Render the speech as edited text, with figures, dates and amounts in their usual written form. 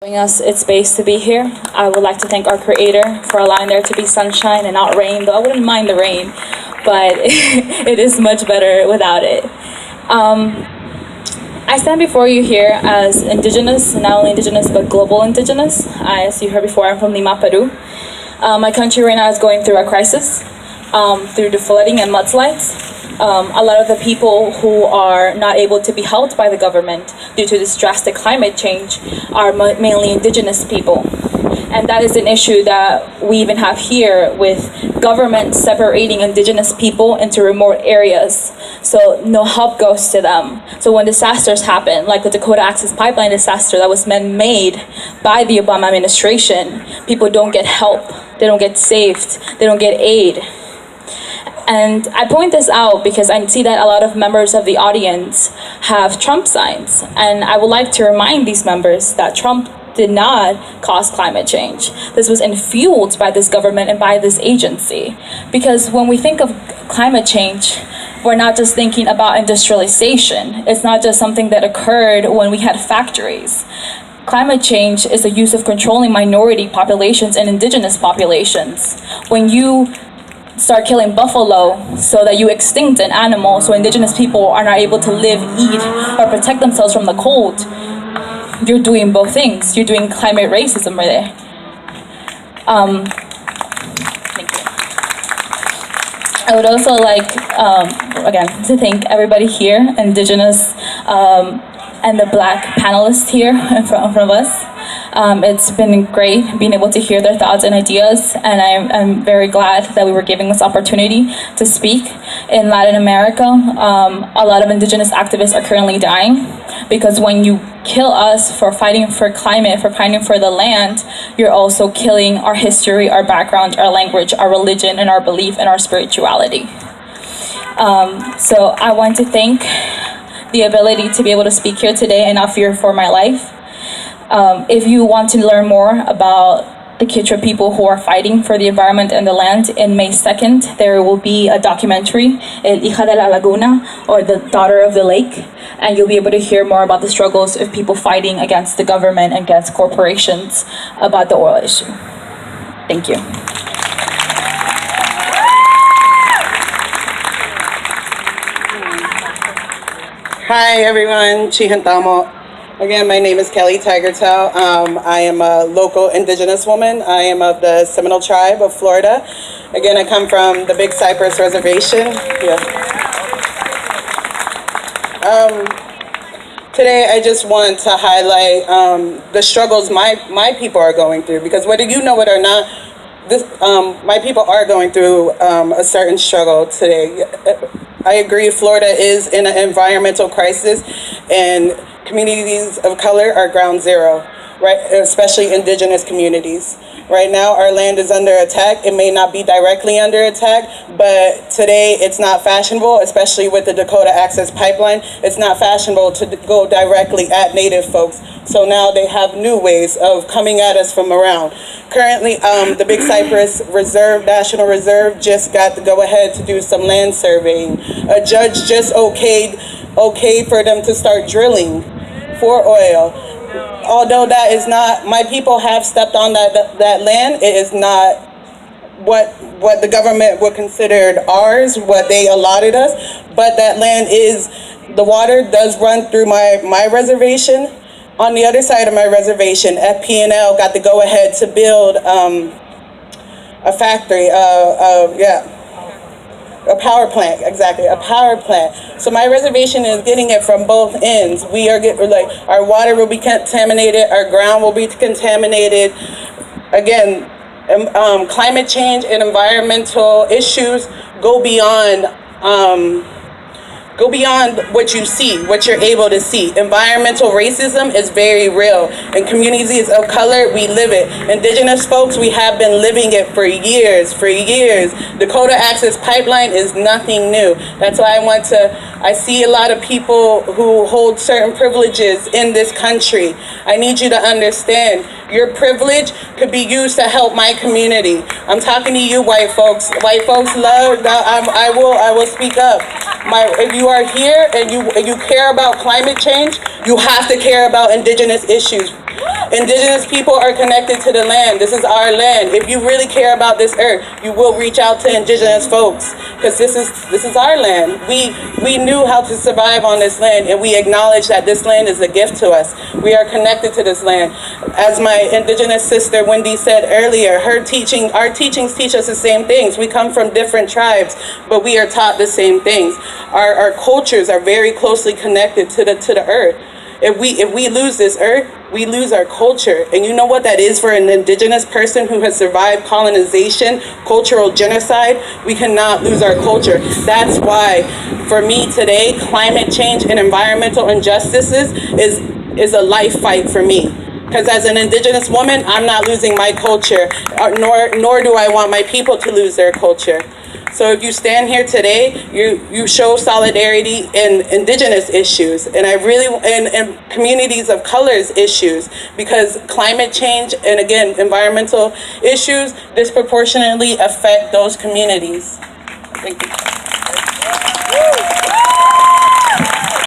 Giving us its space to be here. I would like to thank our creator for allowing there to be sunshine and not rain, though I wouldn't mind the rain, but it is much better without it. I stand before you here as indigenous, not only indigenous, but global indigenous. As you heard before, I'm from Lima, Peru. My country right now is going through a crisis, through the flooding and mudslides. A lot of the people who are not able to be helped by the government due to this drastic climate change are mainly indigenous people. And that is an issue that we even have here with government separating indigenous people into remote areas. So no help goes to them. So when disasters happen, like the Dakota Access Pipeline disaster that was made by the Obama administration, people don't get help, they don't get saved, they don't get aid. And I point this out because I see that a lot of members of the audience have Trump signs. And I would like to remind these members that Trump did not cause climate change. This was infueled by this government and by this agency. Because when we think of climate change, we're not just thinking about industrialization. It's not just something that occurred when we had factories. Climate change is the use of controlling minority populations and indigenous populations. When you start killing buffalo so that you extinct an animal so indigenous people are not able to live, eat, or protect themselves from the cold, you're doing both things. You're doing climate racism right there. Thank you. I would also like, again, to thank everybody here, indigenous and the Black panelists here in front of us. It's been great being able to hear their thoughts and ideas, and I'm very glad that we were given this opportunity to speak. In Latin America, a lot of indigenous activists are currently dying because when you kill us for fighting for climate, for fighting for the land, you're also killing our history, our background, our language, our religion, and our belief and our spirituality. So I want to thank the ability to be able to speak here today and not fear for my life. If you want to learn more about the Quechua people who are fighting for the environment and the land, in May 2nd, there will be a documentary, El Hija de la Laguna, or The Daughter of the Lake, and you'll be able to hear more about the struggles of people fighting against the government and against corporations about the oil issue. Thank you. Hi everyone, Chihantamo. Again, my name is Kellie Tigertail. I am a local indigenous woman. I am of the Seminole tribe of Florida. Again, I come from the Big Cypress Reservation. Yeah. Today, I just want to highlight the struggles my people are going through, because whether you know it or not, my people are going through a certain struggle today. I agree, Florida is in an environmental crisis, and communities of color are ground zero, right? Especially indigenous communities. Right now, our land is under attack. It may not be directly under attack, but today it's not fashionable, especially with the Dakota Access Pipeline. It's not fashionable to go directly at Native folks. So now they have new ways of coming at us from around. Currently, the Big Cypress National Reserve just got the go-ahead to do some land surveying. A judge just okayed for them to start drilling for oil. Although that is not, my people have stepped on that land, it is not what the government would consider ours, what they allotted us, but that land is, the water does run through my reservation. On the other side of my reservation, FP&L got the go-ahead to build a factory, a power plant, exactly, a power plant. So my reservation is getting it from both ends. We are getting, like, our water will be contaminated, our ground will be contaminated. Again, climate change and environmental issues go beyond what you see, what you're able to see. Environmental racism is very real. In communities of color, we live it. Indigenous folks, we have been living it for years. Dakota Access Pipeline is nothing new. That's why I see a lot of people who hold certain privileges in this country. I need you to understand, your privilege could be used to help my community. I'm talking to you, white folks. White folks love, I will speak up. If you are here and you care about climate change, you have to care about indigenous issues. Indigenous people are connected to the land. This is our land. If you really care about this earth, you will reach out to indigenous folks, because this is our land. We knew how to survive on this land, and we acknowledge that this land is a gift to us. We are connected to this land. As my indigenous sister Wendy said earlier, our teachings teach us the same things. We come from different tribes, but we are taught the same things. Our cultures are very closely connected to the earth. If we lose this earth, we lose our culture. And you know what that is for an indigenous person who has survived colonization, cultural genocide? We cannot lose our culture. That's why, for me today, climate change and environmental injustices is a life fight for me. Because as an indigenous woman, I'm not losing my culture, nor do I want my people to lose their culture. So if you stand here today, you show solidarity in indigenous issues, and and communities of colors issues, because climate change and, again, environmental issues disproportionately affect those communities. Thank you.